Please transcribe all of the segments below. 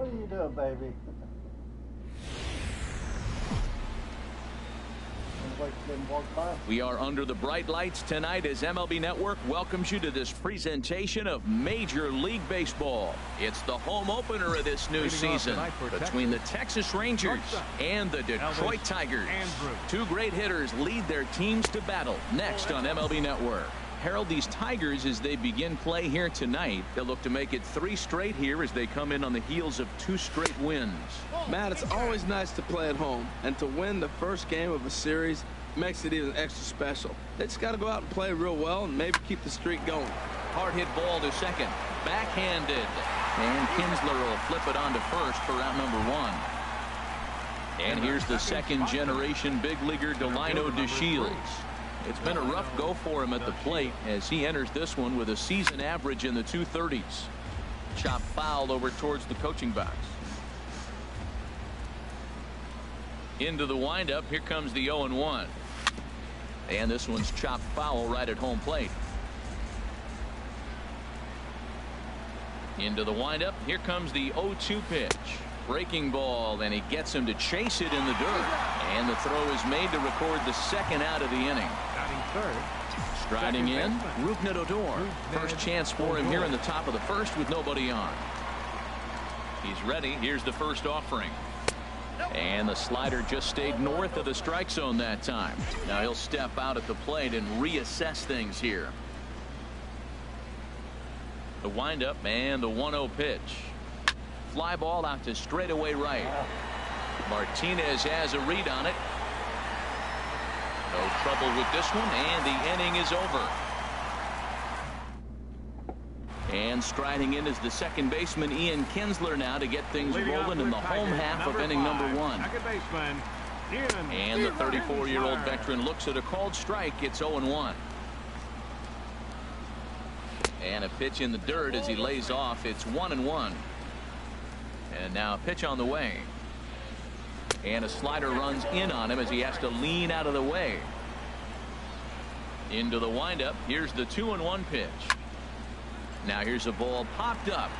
What are you doing, baby? We are under the bright lights tonight as MLB Network welcomes you to this presentation of Major League Baseball. It's the home opener of this new season between the Texas Rangers and the Detroit Tigers. Two great hitters lead their teams to battle next on MLB Network. Harold, these Tigers, as they begin play here tonight, they'll look to make it 3 straight here as they come in on the heels of 2 straight wins. Matt, it's always nice to play at home, and to win the first game of a series makes it even extra special. They just got to go out and play real well and maybe keep the streak going. Hard hit ball to second, backhanded, and Kinsler will flip it on to first for out number 1. And here's the second generation big leaguer Delino DeShields. It's been a rough go for him at the plate as he enters this one with a season average in the 230s. Chop foul over towards the coaching box. Into the windup. Here comes the 0-1. And this one's chopped foul right at home plate. Into the windup. Here comes the 0-2 pitch. Breaking ball, and he gets him to chase it in the dirt. And the throw is made to record the second out of the inning. Striding in, Rougned Odor. First chance for him here in the top of the first with nobody on. He's ready. Here's the first offering. And the slider just stayed north of the strike zone that time. Now he'll step out at the plate and reassess things here. The windup and the 1-0 pitch. Fly ball out to straightaway right. Martinez has a read on it. No trouble with this one, and the inning is over. And striding in is the second baseman Ian Kinsler now to get things rolling in the home half of inning number 1. And the 34-year-old veteran looks at a called strike. It's 0-1. And a pitch in the dirt as he lays off. It's 1-1. And now a pitch on the way. And a slider runs in on him as he has to lean out of the way. Into the windup. Here's the 2-1 pitch. Now here's a ball popped up.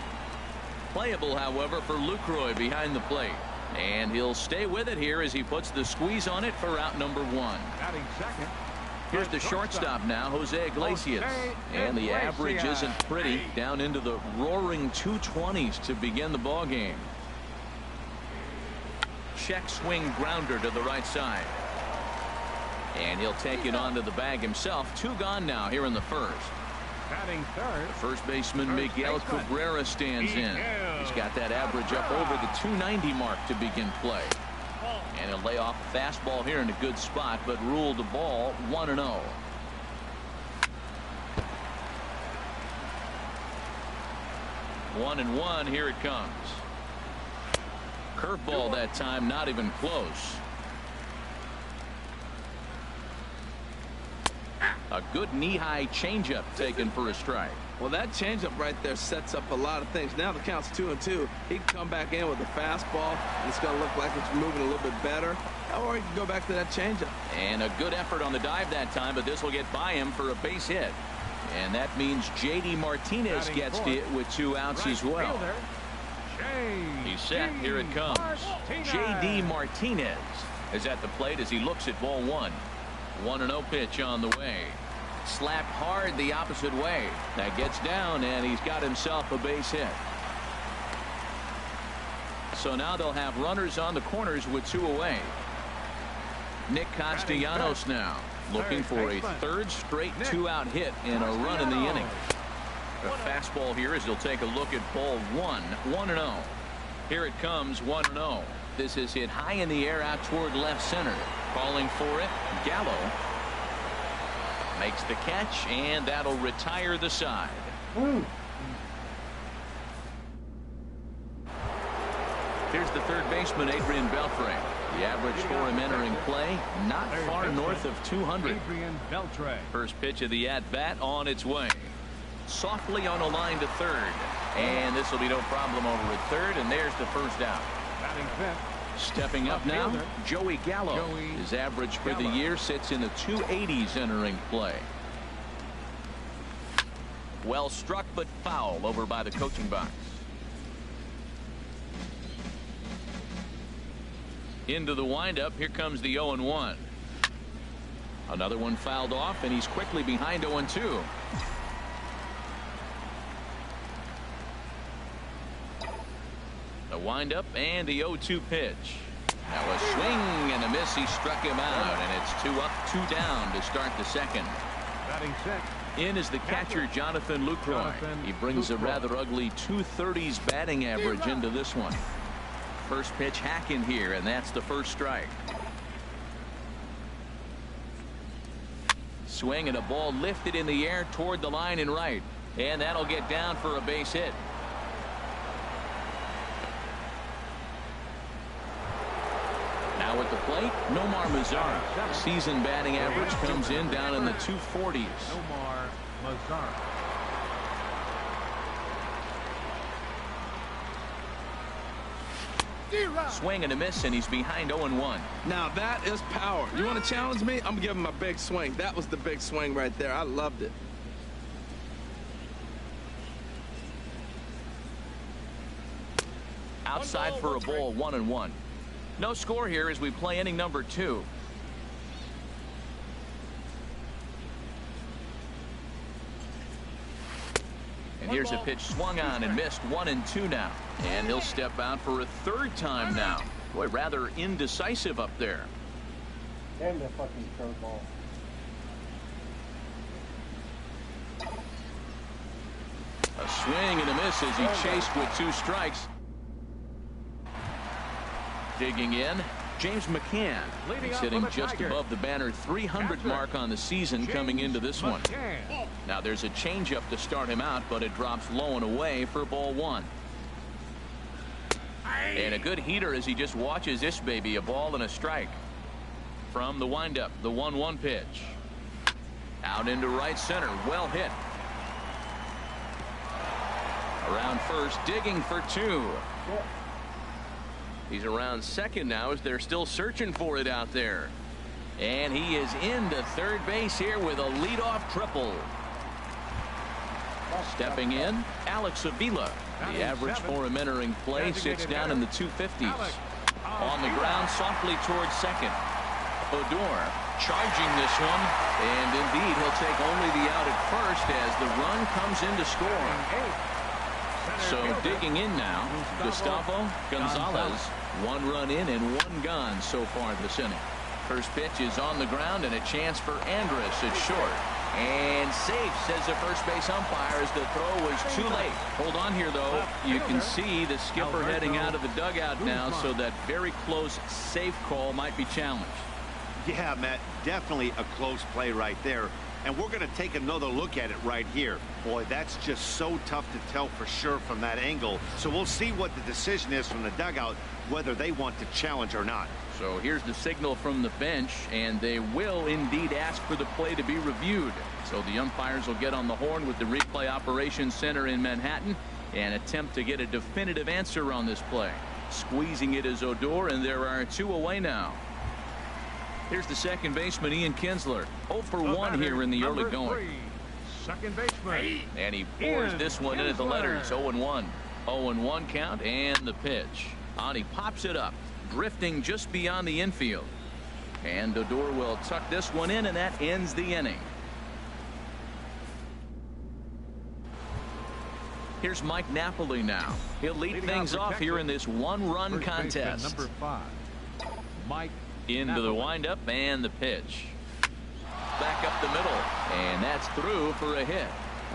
Playable, however, for Lucroy behind the plate. And he'll stay with it here as he puts the squeeze on it for out number 1. Here's the shortstop now, Jose Iglesias. And the average isn't pretty, down into the roaring 220s to begin the ball game. Check swing grounder to the right side. And he'll take it onto the bag himself. 2 gone now here in the first. The first baseman Miguel Cabrera stands in. He's got that average up over the 290 mark to begin play. And he'll lay off a fastball here in a good spot, but ruled the ball 1-0. 1-1. Here it comes. Curveball that time, not even close. A good knee-high changeup taken for a strike. Well, that changeup right there sets up a lot of things. Now the count's 2-2. He can come back in with a fastball, and it's going to look like it's moving a little bit better. Or he can go back to that changeup. And a good effort on the dive that time, but this will get by him for a base hit. And that means J.D. Martinez gets to it with 2 outs as well. He's set. Here it comes. J.D. Martinez is at the plate as he looks at ball 1. 1-0 pitch on the way. Slapped hard the opposite way. That gets down, and he's got himself a base hit. So now they'll have runners on the corners with 2 away. Nick Castellanos now looking for a 3rd straight 2-out hit and a run in the inning. A fastball here as he'll take a look at ball 1. 1-0. Here it comes. 1-0. This is hit high in the air out toward left center. Calling for it, Gallo makes the catch, and that'll retire the side. Here's the third baseman, Adrian Beltre. The average for him entering play, not far north of 200. First pitch of the at-bat on its way. Softly on a line to third. And this will be no problem over at third, and there's the first out. Stepping up now, Joey Gallo. His average for the year sits in the 280s entering play. Well struck, but foul over by the coaching box. Into the windup. Here comes the 0-1. Another one fouled off, and he's quickly behind 0-2. The windup and the 0-2 pitch. Now a swing and a miss. He struck him out, and it's 2 up, 2 down to start the second. Batting sixth. In is the catcher, Jonathan Lucroy. He brings a rather ugly 230s batting average into this one. First pitch hack in here, and that's the first strike. Swing and a ball lifted in the air toward the line and right, and that'll get down for a base hit. Now at the plate, Nomar Mazara. Season batting average comes in down in the 240s. Nomar Mazara. Swing and a miss, and he's behind 0-1. Now that is power. You want to challenge me? I'm going to give him a big swing. That was the big swing right there. I loved it. Outside for a ball, 1-1. No score here as we play inning number 2. And here's a pitch swung on and missed. 1-2 now. And he'll step out for a third time now. Boy, rather indecisive up there. Damn that fucking curveball. A swing and a miss as he chased with 2 strikes. Digging in, James McCann. He's hitting just above the banner 300 mark on the season coming into this one. Now there's a changeup to start him out, but it drops low and away for ball 1. And a good heater as he just watches this baby, a ball and a strike. From the windup, the 1-1 pitch. Out into right center, well hit. Around first, digging for 2. He's around second now as they're still searching for it out there. And he is into third base here with a leadoff triple. Stepping in, Alex Avila. The average for him entering play sits down in the 250s. On the ground, softly towards second. Odor charging this one. And indeed, he'll take only the out at first as the run comes in to score. So digging in now, Gustavo Gonzalez. 1 run in and 1 gone so far this inning. First pitch is on the ground and a chance for Andrus at short. And safe, says the first base umpire, as the throw was too late. Hold on here, though. You can see the skipper heading out of the dugout now, so that very close safe call might be challenged. Yeah, Matt, definitely a close play right there. And we're going to take another look at it right here. Boy, that's just so tough to tell for sure from that angle. So we'll see what the decision is from the dugout, whether they want to challenge or not. So here's the signal from the bench, and they will indeed ask for the play to be reviewed. So the umpires will get on the horn with the replay operations center in Manhattan and attempt to get a definitive answer on this play. Squeezing it is Odor, and there are 2 away now. Here's the second baseman, Ian Kinsler. 0 for 1 here in the early going. Second baseman. And he pours this one in at the letters. 0-1. 0-1 count, and the pitch. On he pops it up, drifting just beyond the infield. And Odor will tuck this one in, and that ends the inning. Here's Mike Napoli now. He'll lead things off here in this 1-run contest. Number 5, Mike. Into the windup and the pitch. Back up the middle, and that's through for a hit.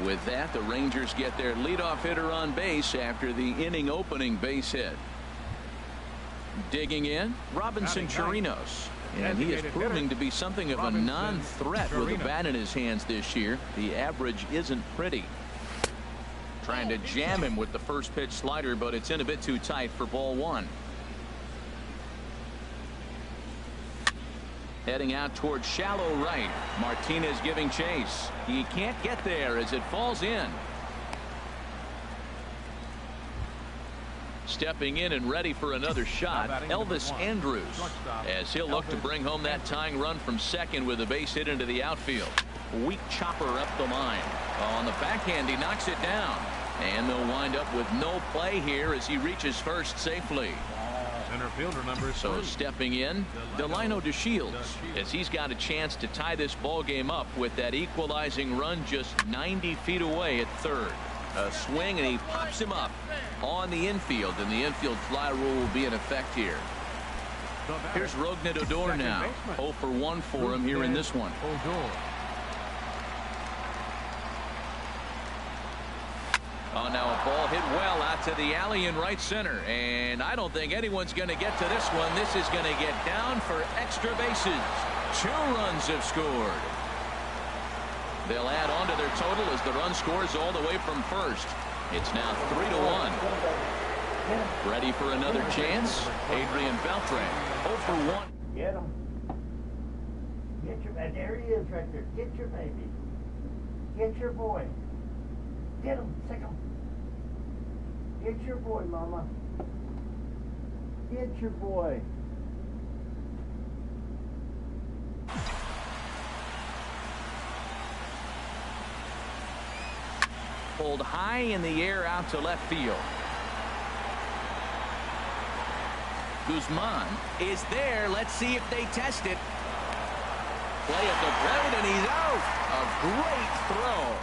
With that, the Rangers get their leadoff hitter on base after the inning opening base hit. Digging in, Robinson Chirinos. And he is proving to be something of a non-threat with a bat in his hands this year. The average isn't pretty. Trying to jam him with the first pitch slider, but it's in a bit too tight for ball 1. Heading out towards shallow right. Martinez giving chase. He can't get there as it falls in. Stepping in and ready for another shot, Elvis Andrus, as he'll look to bring home that tying run from second with a base hit into the outfield. Weak chopper up the line. On the backhand, he knocks it down. And they'll wind up with no play here as he reaches first safely. Center fielder number 3. So stepping in, Delino DeShields, as he's got a chance to tie this ball game up with that equalizing run just 90 feet away at third. A swing, and he pops him up on the infield, and the infield fly rule will be in effect here. Here's Rougned Odor now. 0 for 1 for him here in this one. Oh, now a ball hit well out to the alley in right center, and I don't think anyone's going to get to this one. This is going to get down for extra bases. 2 runs have scored. They'll add on to their total as the run scores all the way from first. It's now 3-1. Ready for another chance? Adrian Beltre, 0 for 1. Get him. Get your man. There he is right there. Get your baby. Get your boy. Get him. Sick him. Get your boy, mama. Get your boy. Pulled high in the air out to left field. Guzman is there. Let's see if they test it. Play at the plate, and he's out. A great throw.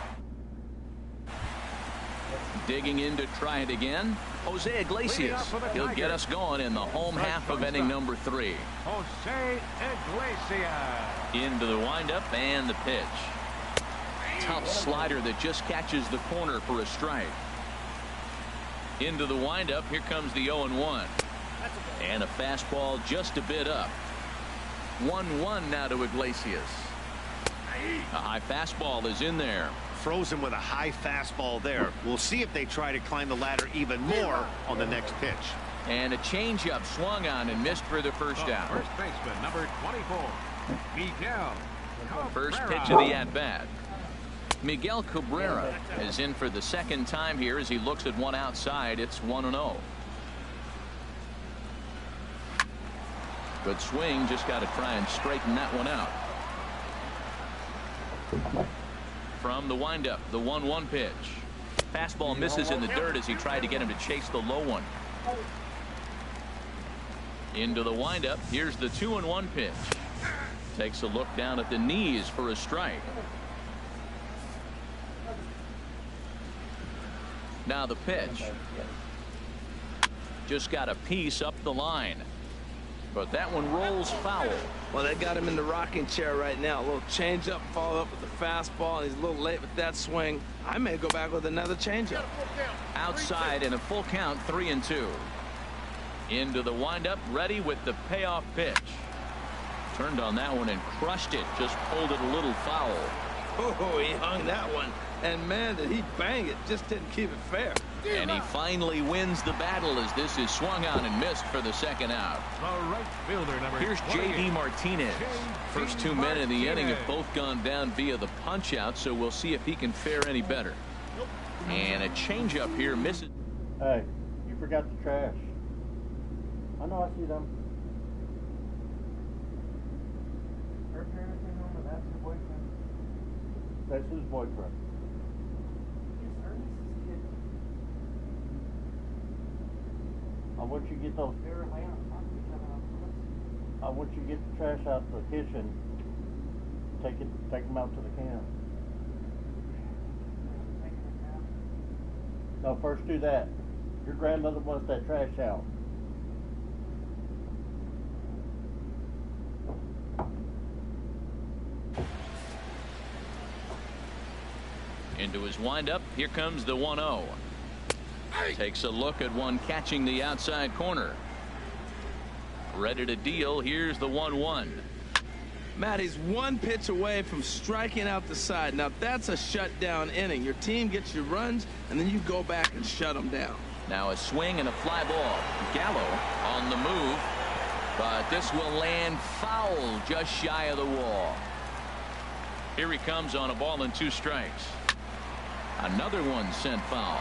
Digging in to try it again, Jose Iglesias. He'll get us going in the home half of inning number 3. Jose Iglesias. Into the windup and the pitch. Tough slider that just catches the corner for a strike. Into the windup. Here comes the 0-1. And a fastball just a bit up. 1-1 now to Iglesias. A high fastball is in there. Frozen with a high fastball there. We'll see if they try to climb the ladder even more on the next pitch. And a changeup swung on and missed for the first out. First baseman number 24, Miguel Cabrera. First pitch of the at-bat. Miguel Cabrera is in for the second time here as he looks at one outside. It's 1-0. Good swing. Just got to try and straighten that one out. From the windup, the 1-1 pitch. Fastball misses in the dirt as he tried to get him to chase the low one. Into the windup. Here's the 2-1 pitch. Takes a look down at the knees for a strike. Now the pitch. Just got a piece up the line. But that one rolls foul. Well, they got him in the rocking chair right now. A little changeup, follow up with the fastball, and he's a little late with that swing. I may go back with another changeup. Outside in a full count, 3-2. Into the windup, ready with the payoff pitch. Turned on that one and crushed it. Just pulled it a little foul. Oh, he hung that one. And man, did he bang it. Just didn't keep it fair. And he finally wins the battle as this is swung on and missed for the second out. The right fielder number Here's 28. J.D. Martinez. First 2 men in the inning have both gone down via the punch out, so we'll see if he can fare any better. And a changeup here misses. Hey, you forgot the trash. I know, I see them. Her parents came home and that's her boyfriend. That's his boyfriend. Is Ernest's kid? I want you to get those. They were laying on top of each other on the woods. I want you to get the trash out the kitchen. Take them out to the can. Taking it down. No, first do that. Your grandmother wants that trash out. Into his windup. Here comes the 1-0. Takes a look at one catching the outside corner. Ready to deal. Here's the 1-1. Matt, he's one pitch away from striking out the side. Now, that's a shutdown inning. Your team gets your runs, and then you go back and shut them down. Now a swing and a fly ball. Gallo on the move, but this will land foul just shy of the wall. Here he comes on a ball and 2 strikes. Another one sent foul.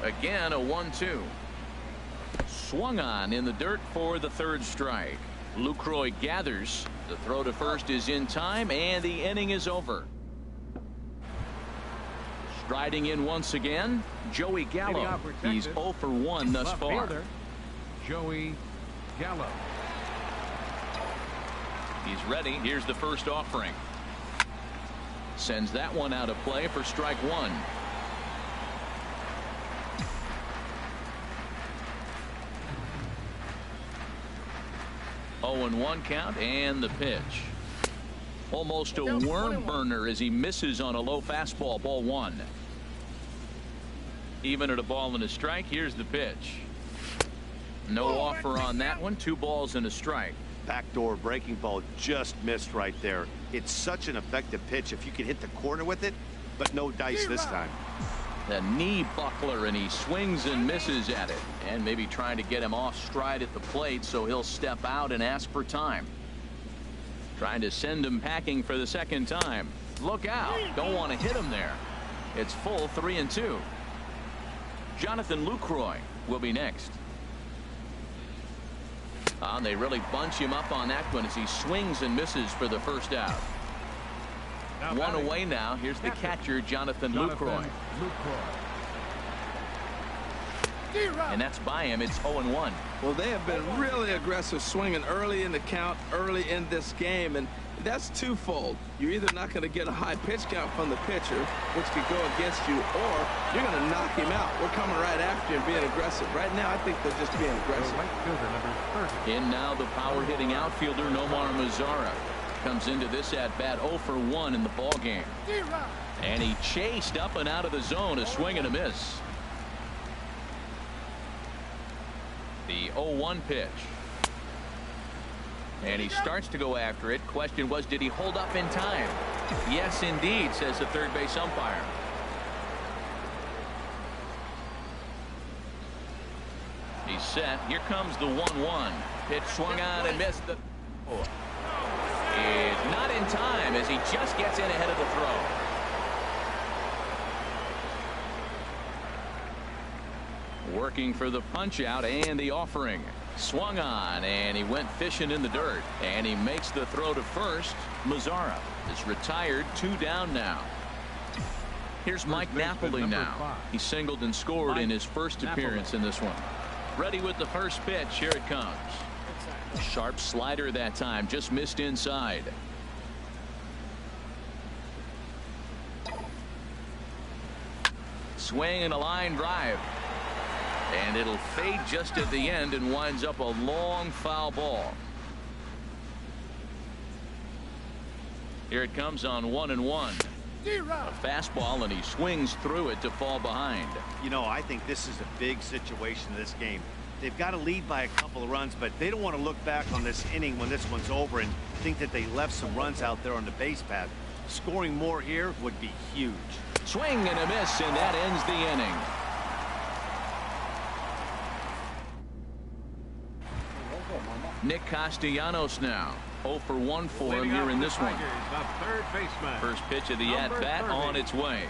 Again, a 1-2. Swung on in the dirt for the 3rd strike. Lucroy gathers. The throw to first is in time, and the inning is over. Striding in once again, Joey Gallo. He's 0 for 1 thus Left far. fielder, Joey Gallo. He's ready. Here's the first offering. Sends that one out of play for strike one. 0-1 count, and the pitch. Almost a worm burner as he misses on a low fastball. Ball one. Even at a ball and a strike. Here's the pitch. No offer on that one. 2 balls and a strike. Backdoor breaking ball just missed right there. It's such an effective pitch if you can hit the corner with it, but no dice this time. The knee buckler, and he swings and misses at it, and maybe trying to get him off stride at the plate, so he'll step out and ask for time. Trying to send him packing for the second time. Look out. Don't want to hit him there. It's full 3-2. Jonathan Lucroy will be next. They really bunch him up on that one as he swings and misses for the first out. One away now. Here's the catcher, Jonathan Lucroy. And that's by him. It's 0-1. Well, they have been really aggressive swinging early in the count, early in this game, and that's twofold. You're either not going to get a high pitch count from the pitcher, which could go against you, or you're going to knock him out. We're coming right after him, being aggressive. Right now, I think they're just being aggressive. Right fielder, number 30. In now the power-hitting outfielder, Nomar Mazara. Comes into this at-bat 0 for 1 in the ball game. And he chased up and out of the zone, a swing and a miss. The 0-1 pitch. And he starts to go after it. Question was, did he hold up in time? Yes, indeed, says the third base umpire. He's set. Here comes the 1-1. Pitch swung on and missed the... Is not in time as he just gets in ahead of the throw. Working for the punch out and the offering. Swung on, and he went fishing in the dirt, and he makes the throw to first. Mazara is retired, 2 down now. Here's Mike Napoli now. He singled and scored in his first appearance in this one. Ready with the first pitch. Here it comes. Sharp slider that time, just missed inside. Swing and a line drive. And it'll fade just at the end and winds up a long foul ball. Here it comes on 1-1. A fastball, and he swings through it to fall behind. You know, I think this is a big situation in this game. They've got to lead by a couple of runs, but they don't want to look back on this inning when this one's over and think that they left some runs out there on the base pad. Scoring more here would be huge. Swing and a miss, and that ends the inning. Nick Castellanos now 0 for 1 for him here in this one. First pitch of the at-bat on its way.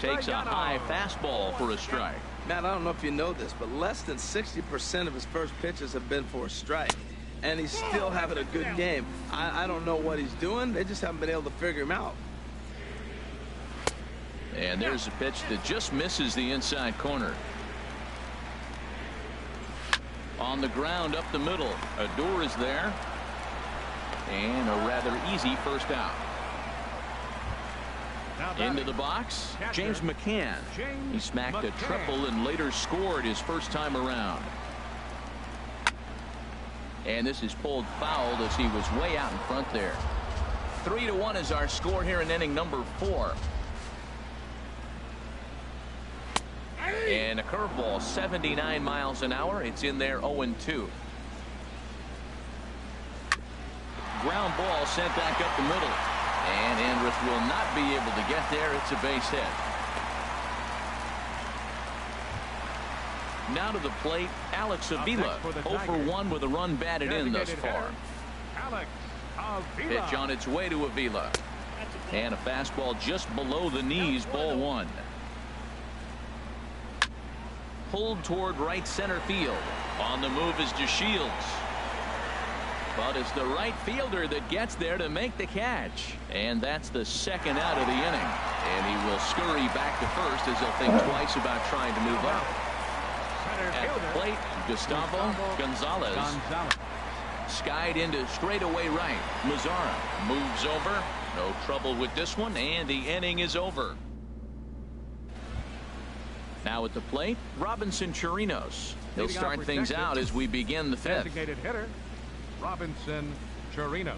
Takes a high fastball for a strike. Matt, I don't know if you know this, but less than 60% of his first pitches have been for a strike, and he's still having a good game. I don't know what he's doing. They just haven't been able to figure him out. And there's a pitch that just misses the inside corner. On the ground up the middle. Odor is there. And a rather easy first out. Into the box, James McCann. He smacked a triple and later scored his first time around. And this is pulled fouled as he was way out in front there. 3-1 is our score here in inning number 4. And a curveball, 79 miles an hour. It's in there, 0-2. Ground ball sent back up the middle. And Andrus will not be able to get there. It's a base hit. Now to the plate, Alex Avila. 0 for 1 with a run batted in thus far. Pitch on its way to Avila. And a fastball just below the knees, ball 1. Pulled toward right center field. On the move is DeShields. But it's the right fielder that gets there to make the catch. And that's the second out of the inning. And he will scurry back to first as he'll think twice about trying to move up. At the plate, Gustavo Gonzalez. Skied into straightaway right. Mazara moves over. No trouble with this one, and the inning is over. Now at the plate, Robinson Chirinos. He'll start things out as we begin the fifth. Designated hitter, Robinson Chirinos.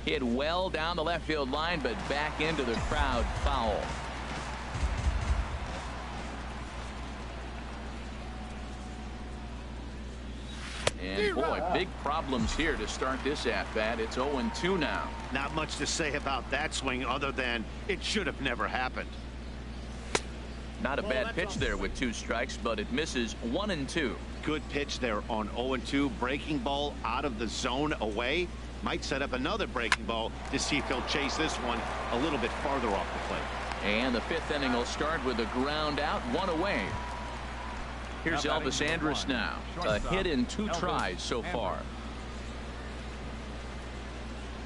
Hit well down the left field line, but back into the crowd, foul. And boy, big problems here to start this at-bat. It's 0-2 now. Not much to say about that swing other than it should have never happened. Not a bad pitch there with 2 strikes, but it misses 1-2. Good pitch there on 0-2. Breaking ball out of the zone away. Might set up another breaking ball to see if he'll chase this one a little bit farther off the plate. And the 5th inning will start with a ground out, 1 away. Here's Elvis Andrus now. A hit in 2 tries so far.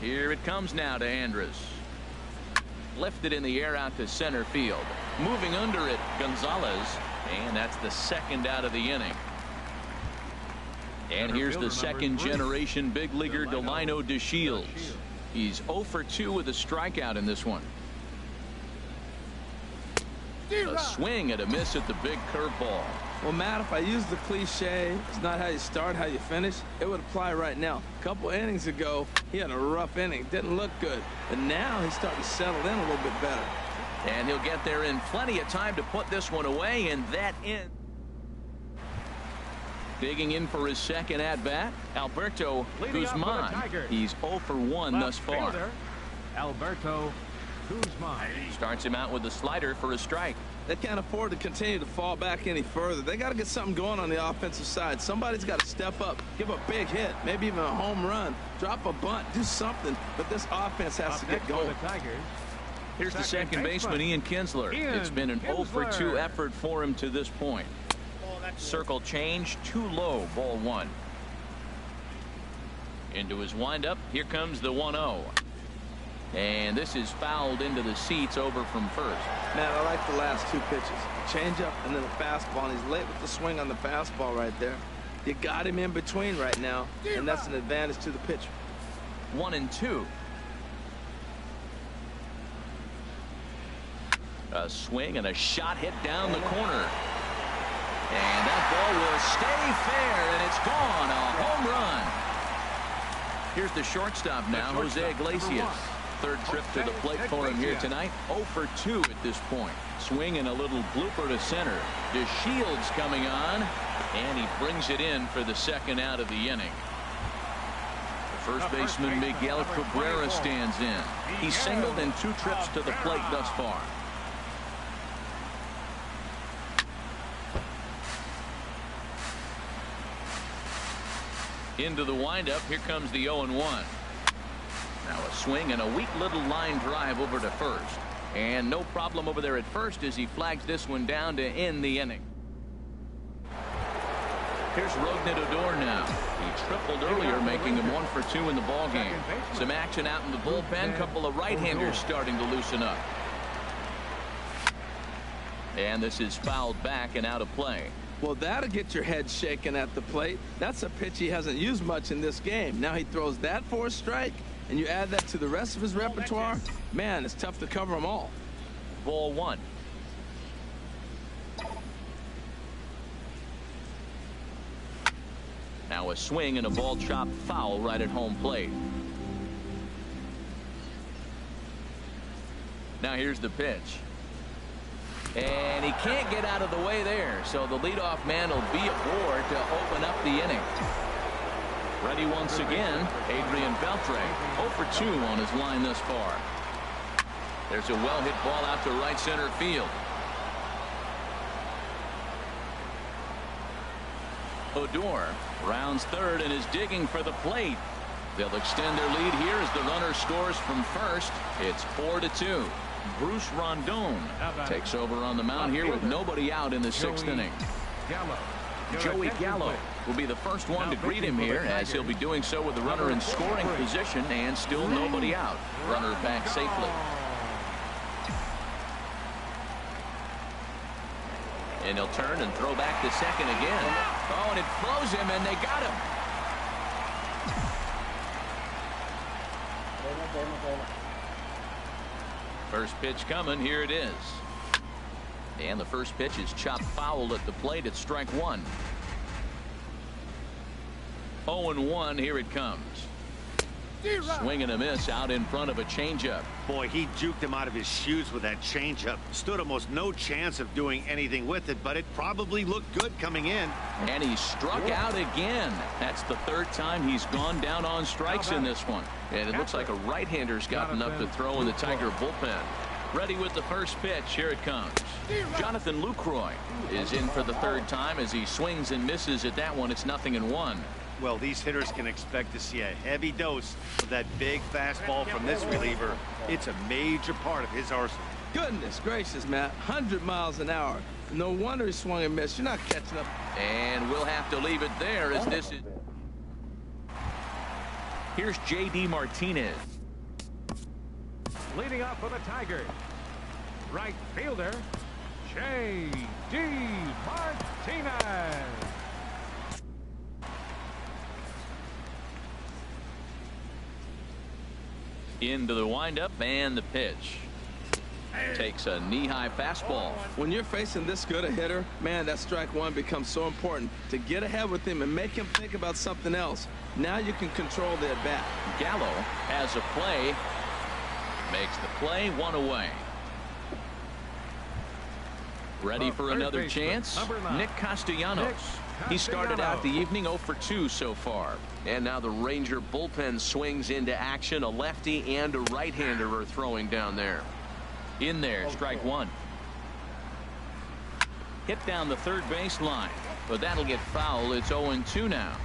Here it comes now to Andrus. Lifted in the air out to center field. Moving under it, Gonzalez. And that's the second out of the inning. And here's the second generation big leaguer Delino DeShields. He's 0 for 2 with a strikeout in this one. A swing and a miss at the big curveball. Well, Matt, if I use the cliche, it's not how you start, how you finish, it would apply right now. A couple innings ago, he had a rough inning. Didn't look good. But now he's starting to settle in a little bit better. And he'll get there in plenty of time to put this one away, and that in. Digging in for his second at-bat, Alberto Guzman. He's 0 for 1 thus far. Alberto Guzman. Starts him out with a slider for a strike. They can't afford to continue to fall back any further. They got to get something going on the offensive side. Somebody's got to step up, give a big hit, maybe even a home run, drop a bunt, do something. But this offense has to get going. Here's the second baseman, Ian Kinsler. It's been an 0 for 2 effort for him to this point. Circle change, too low, ball 1. Into his windup, here comes the 1-0. And this is fouled into the seats over from first. Man, I like the last 2 pitches. Changeup and then a fastball, and he's late with the swing on the fastball right there. You got him in between right now, and that's an advantage to the pitcher. 1-2. A swing and a shot hit down the corner. And that ball will stay fair, and it's gone. A home run. Here's the shortstop now, Jose Iglesias. Third trip to the plate for him here tonight. 0 for 2 at this point. Swing and a little blooper to center. DeShields coming on, and he brings it in for the second out of the inning. The first baseman Miguel Cabrera stands in. He's singled in 2 trips to the plate thus far. Into the windup. Here comes the 0-1. Now a swing and a weak little line drive over to first. And no problem over there at first as he flags this one down to end the inning. Here's Rougned Odor now. He tripled earlier, making him 1 for 2 in the ballgame. Some action out in the bullpen. Couple of right-handers starting to loosen up. And this is fouled back and out of play. Well, that'll get your head shaken at the plate. That's a pitch he hasn't used much in this game. Now he throws that for a strike, and you add that to the rest of his repertoire. Man, it's tough to cover them all. Ball 1. Now a swing and a ball chopped foul right at home plate. Now here's the pitch. And he can't get out of the way there, so the leadoff man will be aboard to open up the inning. Ready once again, Adrian Beltre, 0 for 2 on his line thus far. There's a well-hit ball out to right center field. Odor rounds third and is digging for the plate. They'll extend their lead here as the runner scores from first. It's 4-2. Bruce Rondon takes over on the mound here with nobody out in the 6th inning. Joey Gallo will be the first one to greet him here, as he'll be doing so with the runner in scoring position and still nobody out. Runner back safely. And he'll turn and throw back to second again. Oh, and it flows him, and they got him. First pitch coming. Here it is. And the first pitch is chopped foul at the plate. It's strike one. 0-1. Here it comes. Swing and a miss out in front of a changeup. Boy, he juked him out of his shoes with that changeup. Stood almost no chance of doing anything with it, but it probably looked good coming in. And he struck out again. That's the third time he's gone down on strikes in this one. And it looks like a right-hander's gotten up to throw in the Tiger bullpen. Ready with the first pitch. Here it comes. Jonathan Lucroy is in for the third time as he swings and misses at that one. It's 0-1. Well, these hitters can expect to see a heavy dose of that big fastball from this reliever. It's a major part of his arsenal. Goodness gracious, Matt. 100 miles an hour. No wonder he swung and missed. You're not catching up. And we'll have to leave it there as this is. Here's J.D. Martinez. Leading off for the Tigers, right fielder, J.D. Martinez. Into the windup and the pitch. Takes a knee-high fastball. When you're facing this good a hitter, man, that strike one becomes so important to get ahead with him and make him think about something else. Now you can control the at-bat. Gallo has a play. Makes the play, one away. Ready for another chance. Nick Castellanos. He started out the evening 0 for 2 so far. And now the Ranger bullpen swings into action. A lefty and a right-hander are throwing down there. In there, strike one. Hit down the third base line, but that'll get foul. It's 0-2 now.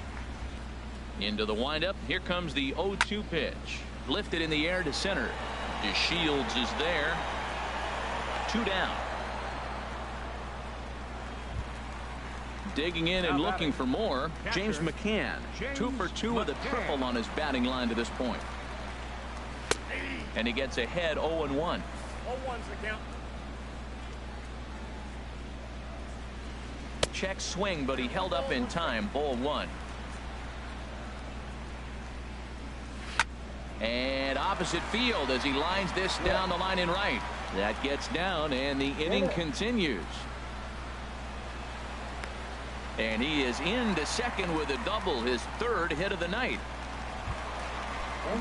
Into the windup. Here comes the 0-2 pitch. Lifted in the air to center. DeShields is there. 2 down. Digging in and looking for more, James McCann. 2 for 2 with a triple on his batting line to this point. And he gets ahead 0-1. 0-1's the count. Check swing, but he held up in time. Ball 1. And opposite field as he lines this down the line in right. That gets down, and the inning continues. And he is into second with a double, his third hit of the night.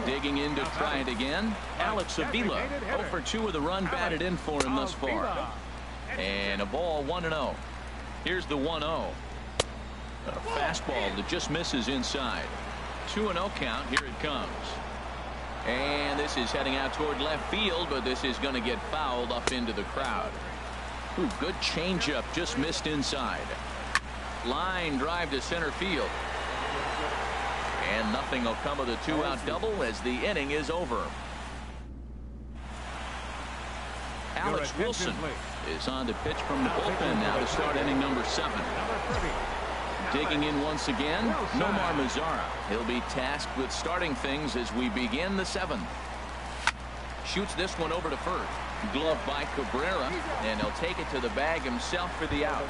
Digging in to try it again. Alex Avila, 0 for 2 with a run batted in for him thus far. And a ball 1-0. Here's the 1-0. A fastball that just misses inside. 2-0 count. Here it comes. And this is heading out toward left field, but this is going to get fouled up into the crowd. Ooh, good changeup, just missed inside. Line drive to center field. And nothing will come of the 2-out double as the inning is over. Alex Wilson is on to pitch from the bullpen now to start inning number 7. Digging in once again, Nomar Mazara. He'll be tasked with starting things as we begin the 7th. Shoots this one over to first. Glove by Cabrera, and he'll take it to the bag himself for the out.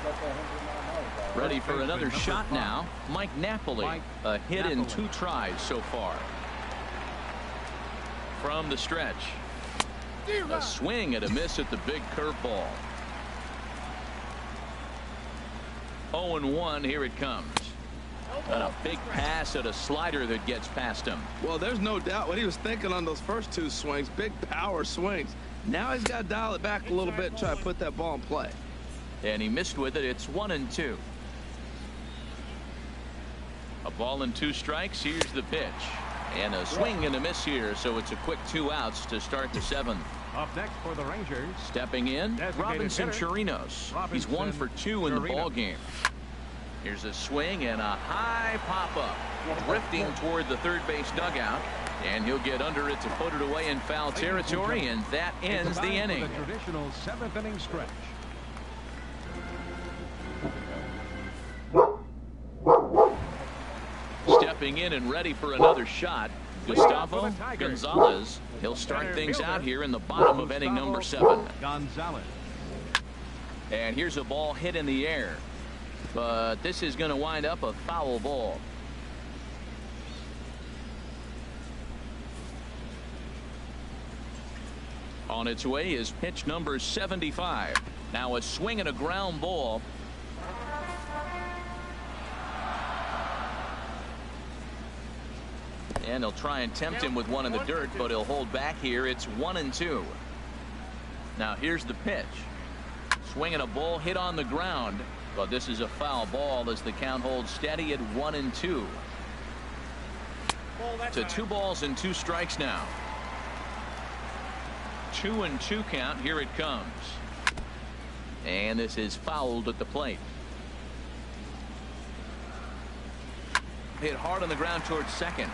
Ready for another shot now, Mike Napoli. A hit in 2 tries so far. From the stretch. A swing and a miss at the big curveball. 0-1. Here it comes. And a big pass at a slider that gets past him. Well, there's no doubt what he was thinking on those first 2 swings. Big power swings. Now he's got to dial it back a little bit and try to put that ball in play. And he missed with it. It's 1-2. A ball and 2 strikes. Here's the pitch. And a swing and a miss here, so it's a quick 2 outs to start the 7th. Up next for the Rangers. Stepping in, Robinson Chirinos. He's 1 for 2 in the ball game. Here's a swing and a high pop-up. Drifting toward the third base dugout. And he'll get under it to put it away in foul territory, and that ends the inning. The traditional 7th inning stretch. stepping in and ready for another shot. Gustavo Gonzalez. He'll start things out here in the bottom of inning number 7. Gonzalez. And here's a ball hit in the air. But this is going to wind up a foul ball. On its way is pitch number 75. Now a swing and a ground ball. And they'll try and tempt him with one in the dirt, but he'll hold back here. It's 1-2. Now here's the pitch. Swinging a ball hit on the ground, but this is a foul ball as the count holds steady at 1-2. To 2 balls and 2 strikes now. 2-2 count. Here it comes. And this is fouled at the plate. Hit hard on the ground towards second.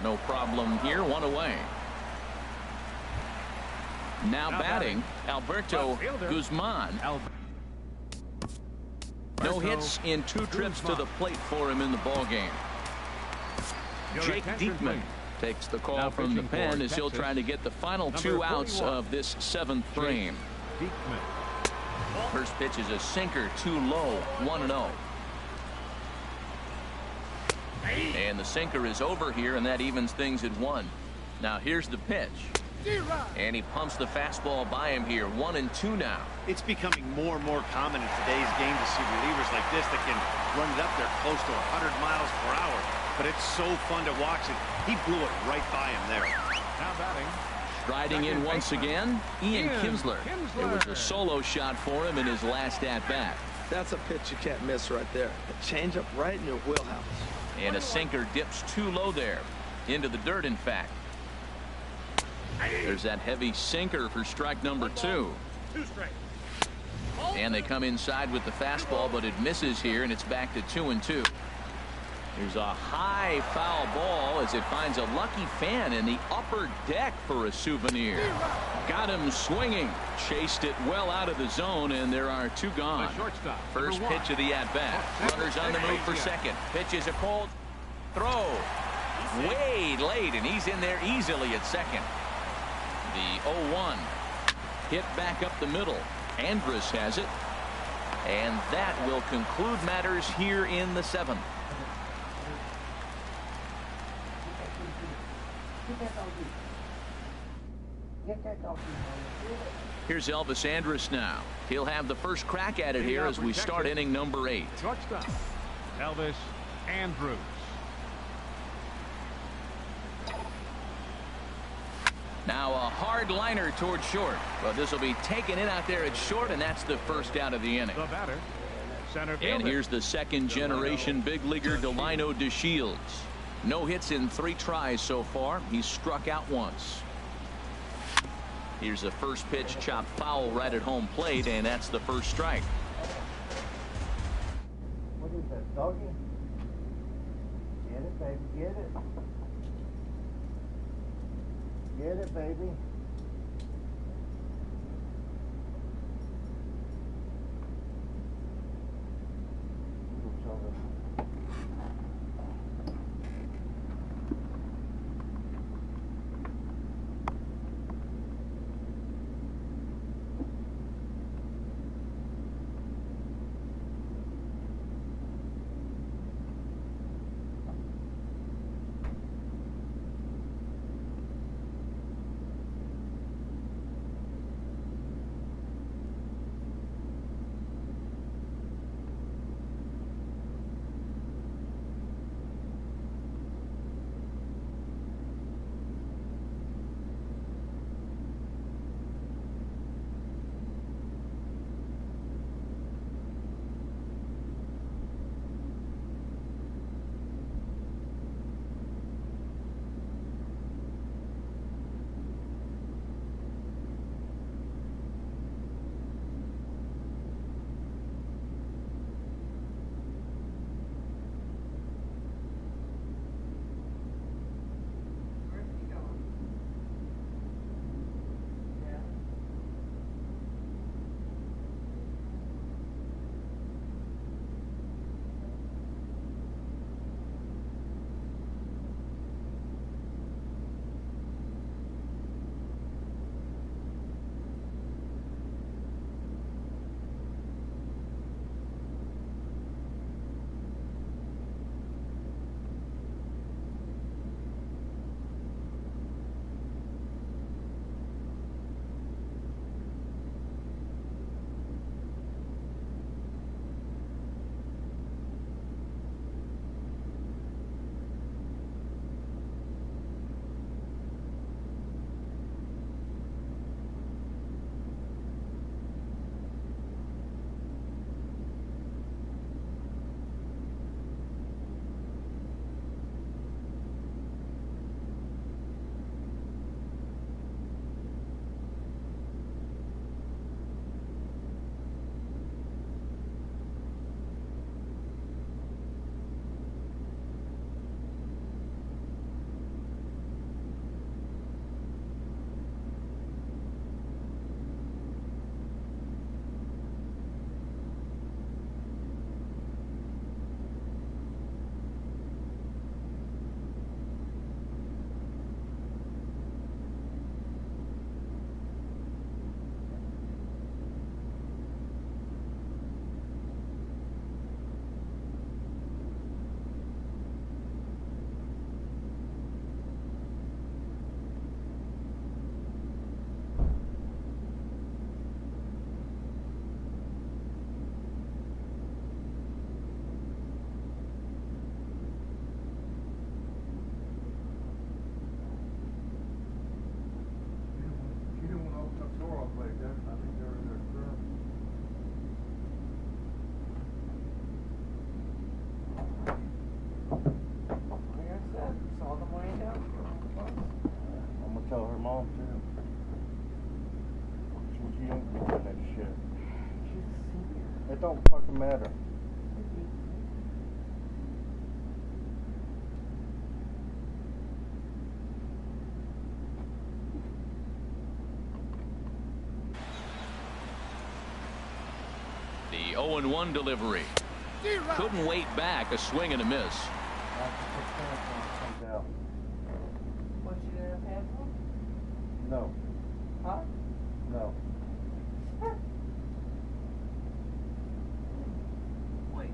No problem here. 1 away. Now batting, Alberto Guzman. No hits in 2 trips to the plate for him in the ballgame. Jake Diekman takes the call from the pen as he'll try to get the final 2 outs of this 7th frame. First pitch is a sinker, too low. 1-0. And the sinker is over here, and that evens things at 1. Now here's the pitch. And he pumps the fastball by him here. 1-2 now. It's becoming more and more common in today's game to see relievers like this that can run it up there close to 100 miles per hour. But it's so fun to watch it. He blew it right by him there. Now batting. Striding in once again, Ian Kinsler. It was a solo shot for him in his last at-bat. That's a pitch you can't miss right there. A changeup right in your wheelhouse. And a sinker dips too low there. Into the dirt, in fact. There's that heavy sinker for strike number 2. 2 strikes. And they come inside with the fastball, but it misses here, and it's back to 2-2. There's a high foul ball as it finds a lucky fan in the upper deck for a souvenir. Got him swinging. Chased it well out of the zone, and there are 2 gone. First pitch of the at-bat. Runners on the move for second. Pitch is a cold throw. Way late, and he's in there easily at second. The 0-1. Hit back up the middle. Andrus has it. And that will conclude matters here in the 7th. Here's Elvis Andrus now. He'll have the first crack at it here as we start inning number 8. Shortstop, Elvis Andrus. Now a hard liner toward short. Well, this will be taken in out there at short, and that's the first out of the inning. The batter, center fielder. And here's the second generation big leaguer Delino DeShields. No hits in 3 tries so far. He's struck out once. Here's the first pitch, chopped foul right at home plate, and that's the first strike. What is that, doggy? Get it, baby, get it. Get it, baby. door all the way there. I think they're in their room. Like I said, saw them way down. I'm gonna tell her mom too. She don't do that shit. She's a senior. It don't fucking matter. The 0-1 delivery. Couldn't wait back. A swing and a miss. What, you didn't have hands on? No. Huh? No. Wait.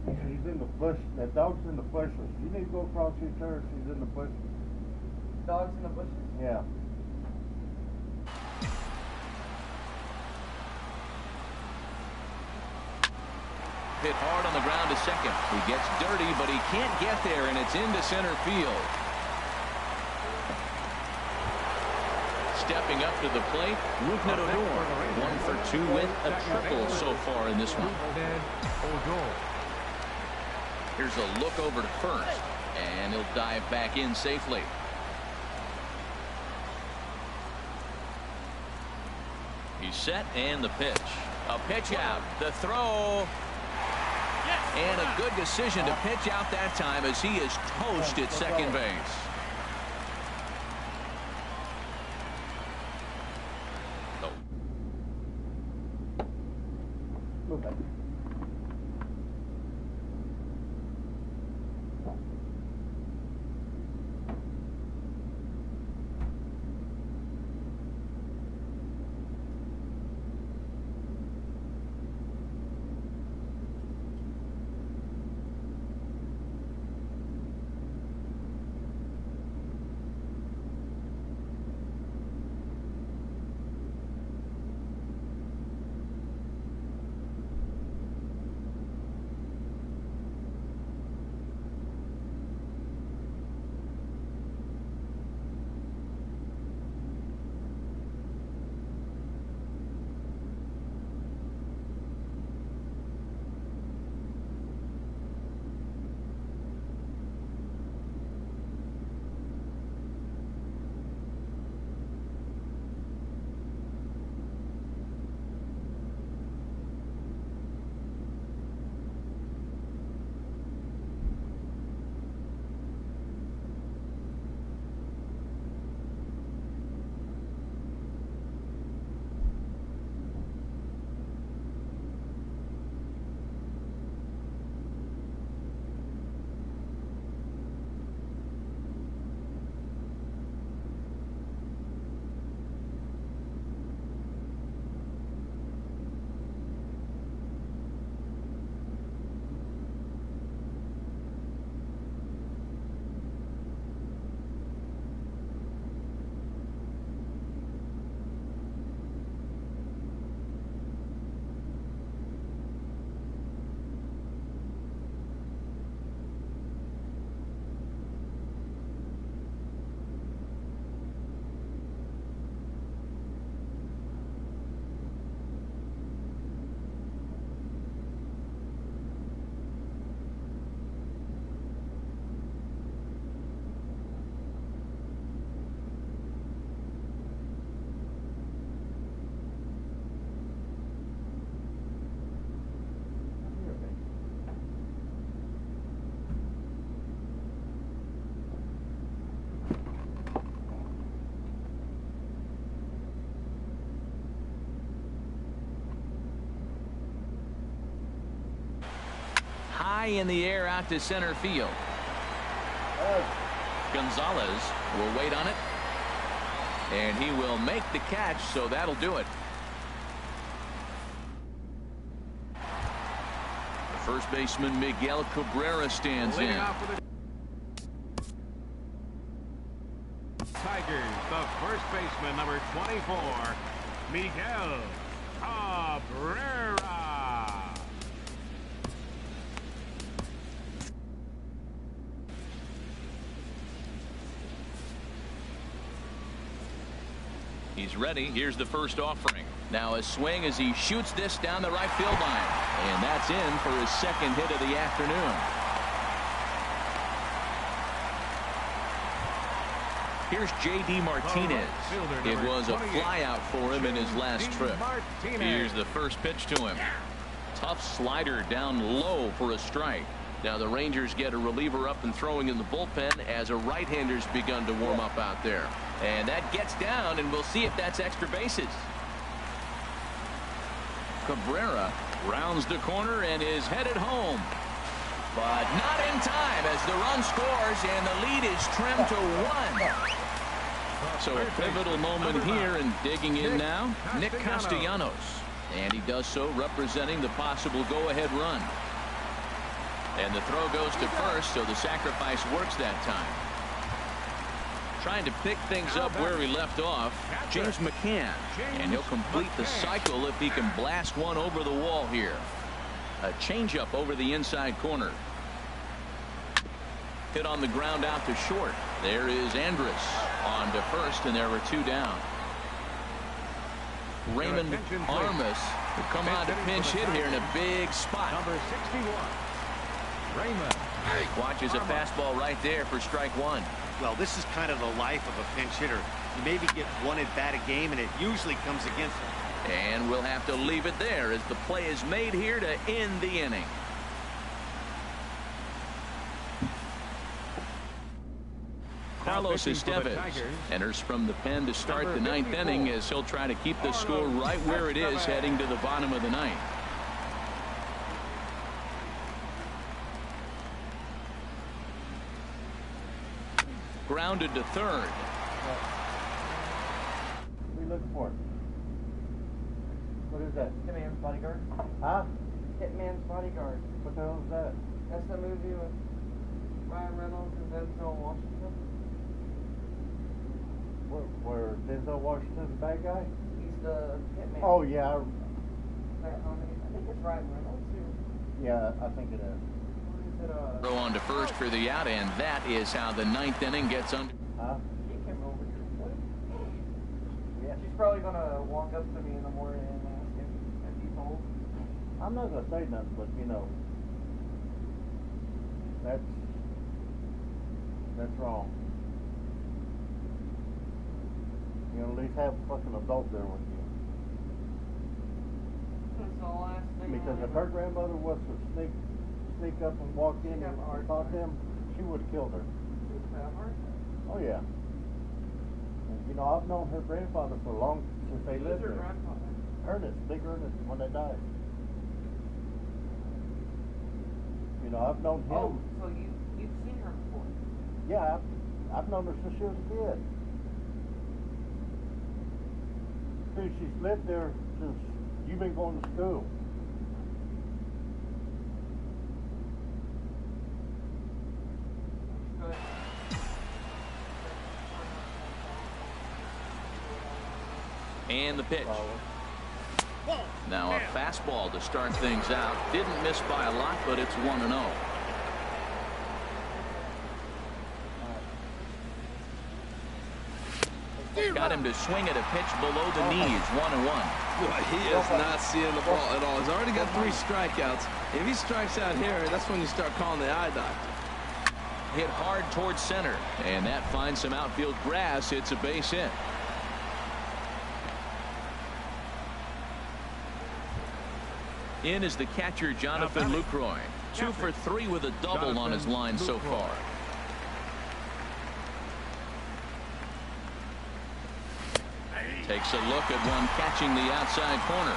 She's in the bush. That dog's in the bushes. You need to go across your turf. She's in the bushes. Dogs in the bushes? Yeah. Hit hard on the ground to second. He gets dirty, but he can't get there, and it's into center field. Stepping up to the plate, Rougned Odor. 1 for 2 with a triple so far in this one. Here's a look over to first, and he'll dive back in safely. He's set, and the pitch. A pitch out. The throw. And a good decision to pitch out that time as he is toast at second base. High in the air out to center field. Gonzalez will wait on it. And he will make the catch, so that'll do it. The first baseman Miguel Cabrera stands in. Tigers, the first baseman, number 24, Miguel Cabrera. He's ready. Here's the first offering. Now a swing as he shoots this down the right field line. And that's in for his second hit of the afternoon. Here's J.D. Martinez. It was a flyout for him in his last trip. Here's the first pitch to him. Tough slider down low for a strike. Now the Rangers get a reliever up and throwing in the bullpen as a right-hander's begun to warm up out there. And that gets down, and we'll see if that's extra bases. Cabrera rounds the corner and is headed home. But not in time as the run scores and the lead is trimmed to 1. So a pivotal moment here, and digging in now, Nick Castellanos. And he does so representing the possible go-ahead run. And the throw goes to first, so the sacrifice works that time. Trying to pick things up where he left off, James McCann. And he'll complete the cycle if he can blast one over the wall here. A changeup over the inside corner. Hit on the ground out to short. There is Andrus on to first, and there were 2 down. Raymond Armas will come on to pinch hit here in a big spot. Number 61. Raymond watches a fastball right there for strike 1. Well, this is kind of the life of a pinch hitter. You maybe get one at bat a game, and it usually comes against him. And we'll have to leave it there as the play is made here to end the inning. Carlos Estevez enters from the pen to start the 9th inning as he'll try to keep the score right where it is heading to the bottom of the 9th. Grounded to third. What are you looking for? What is that? Hitman's Bodyguard. Huh? Hitman's Bodyguard. What the hell is that? That's the movie with Ryan Reynolds and Denzel Washington. Where Denzel Washington's the bad guy? He's the hitman. Oh, yeah. I think it's Ryan Reynolds too. Yeah, I think it is. Or is it Throw on to first for the out, and that is how the 9th inning gets under. Huh? She came over here. What? Yeah. She's probably gonna walk up to me in the morning and ask if he's old. I'm not going to say nothing, but, you know, that's wrong. You know, at least have a fucking adult there with you. That's the last thing. Because if her grandmother was to sneak up and walk in and caught them, she would have killed her. Oh, yeah. And, you know, I've known her grandfather for long, since they lived there. Ernest, Big Ernest, when they died. You know, I've known him. Oh, so you've seen her before? Yeah, I've known her since she was a kid. Dude, she's lived there since you've been going to school. And the pitch. Now a fastball to start things out. Didn't miss by a lot, but it's 1-0. Got him to swing at a pitch below the knees. 1-1. Boy, he is not seeing the ball at all. He's already got 3 strikeouts. If he strikes out here, that's when you start calling the eye doctor. Hit hard towards center, and that finds some outfield grass. It's a base hit. In is the catcher, Jonathan Lucroy. 2 for 3 with a double on his line so far. Takes a look at one catching the outside corner.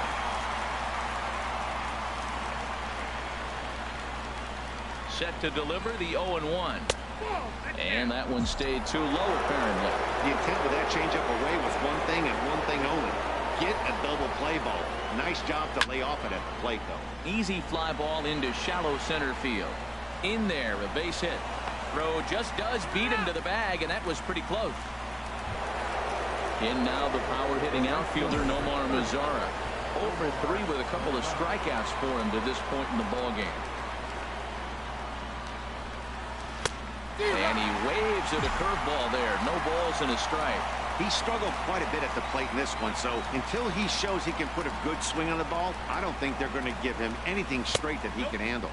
Set to deliver the 0-1. And that one stayed too low, apparently. The intent with that changeup away was one thing and one thing only. Get a double play ball. Nice job to lay off it at the plate, though. Easy fly ball into shallow center field. In there, a base hit. Throw just does beat him to the bag, and that was pretty close. In now the power-hitting outfielder, Nomar Mazara. 0 for 3 with a couple of strikeouts for him to this point in the ballgame. And he waves at a curveball there. No balls and a strike. He struggled quite a bit at the plate in this one, so until he shows he can put a good swing on the ball, I don't think they're going to give him anything straight that he can handle.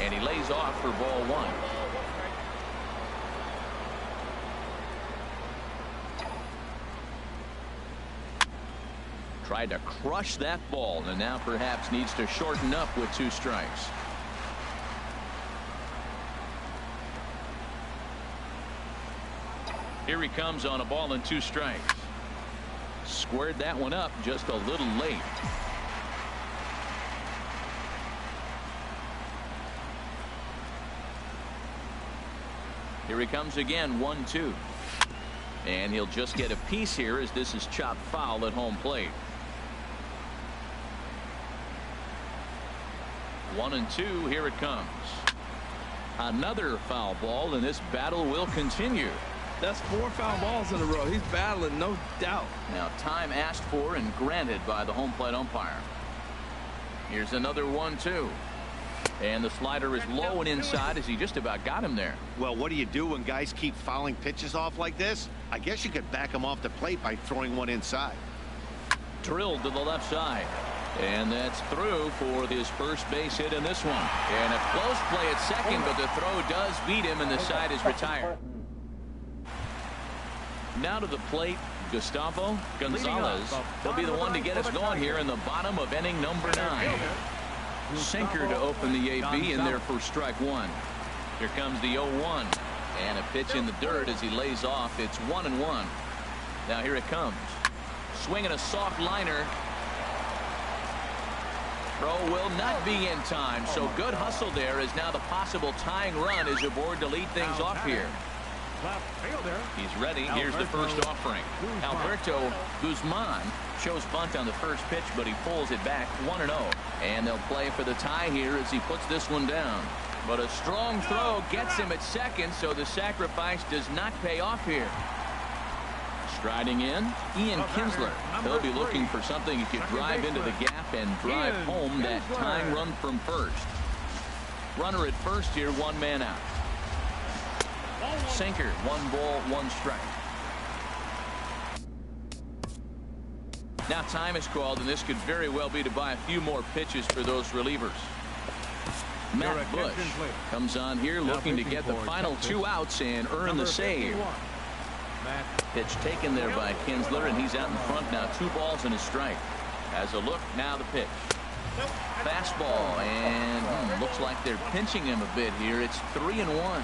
And he lays off for ball one. Tried to crush that ball, and now perhaps needs to shorten up with 2 strikes. Here he comes on a ball and 2 strikes. Squared that one up just a little late. Here he comes again, 1-2. And he'll just get a piece here as this is chopped foul at home plate. 1-2. Here it comes. Another foul ball, and this battle will continue. That's 4 foul balls in a row. He's battling, no doubt. Now time asked for and granted by the home plate umpire. Here's another 1-2. And the slider is low and inside as he just about got him there. Well, what do you do when guys keep fouling pitches off like this? I guess you could back them off the plate by throwing one inside. Drilled to the left side. And that's through for his first base hit in this one. And a close play at second, but the throw does beat him and the side is retired. Now to the plate, Gustavo Gonzalez. He'll be the one to get us going here in the bottom of inning number 9. Sinker to open the AB in there for strike 1. Here comes the 0-1. And a pitch in the dirt as he lays off. It's 1-1. Now here it comes. Swinging a soft liner. Throw will not be in time. So good hustle there as now the possible tying run is aboard to lead things off here. He's ready. Here's the first offering. Alberto Guzman shows bunt on the first pitch, but he pulls it back 1-0. And they'll play for the tie here as he puts this one down. But a strong throw gets him at second, so the sacrifice does not pay off here. Striding in, Ian Kinsler. He'll be looking for something he could drive into the gap and drive home that tying run from first. Runner at first here, 1 man out. Sinker, 1 ball, 1 strike. Now time is called, and this could very well be to buy a few more pitches for those relievers. Matt Bush comes on here looking to get the final 2 outs and earn the save. Pitch taken there by Kinsler, and he's out in front now. 2 balls and a strike. As a look, now the pitch. Fastball, and looks like they're pinching him a bit here. It's 3-1.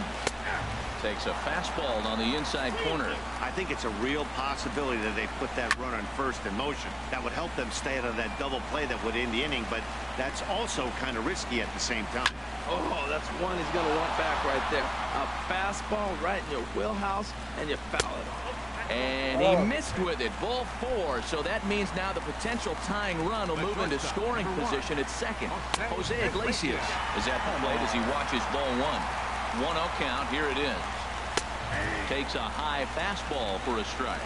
Takes a fastball on the inside corner. I think it's a real possibility that they put that run on first in motion. That would help them stay out of that double play that would end the inning, but that's also kind of risky at the same time. Oh, that's one he's going to want back right there. A fastball right in your wheelhouse, and you foul it off. And he missed with it. Ball 4. So that means now the potential tying run will move into scoring position at second. Jose Iglesias is at the plate as he watches ball 1. 1-0 count. Here it is. Takes a high fastball for a strike.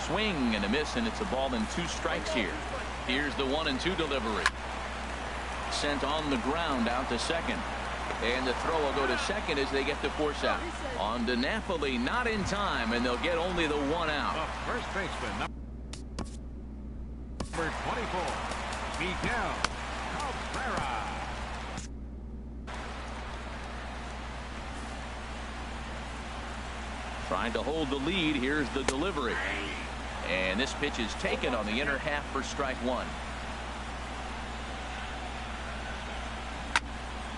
Swing and a miss, and it's a ball and 2 strikes here. Here's the 1-2 delivery. Sent on the ground out to second. And the throw will go to second as they get the force out. On to Napoli, not in time, and they'll get only the 1 out. First baseman, number 24, Miguel Cabrera. Trying to hold the lead. Here's the delivery. And this pitch is taken on the inner half for strike 1.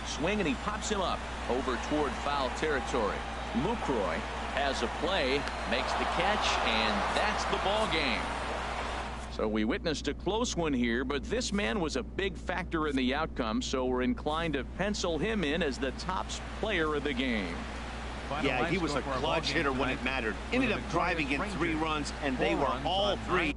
Swing, and he pops him up over toward foul territory. Lucroy has a play, makes the catch, and that's the ball game. So we witnessed a close one here, but this man was a big factor in the outcome, so we're inclined to pencil him in as the top player of the game. Yeah, he was a clutch hitter when it mattered. Ended up driving in 3 runs, and they were all 3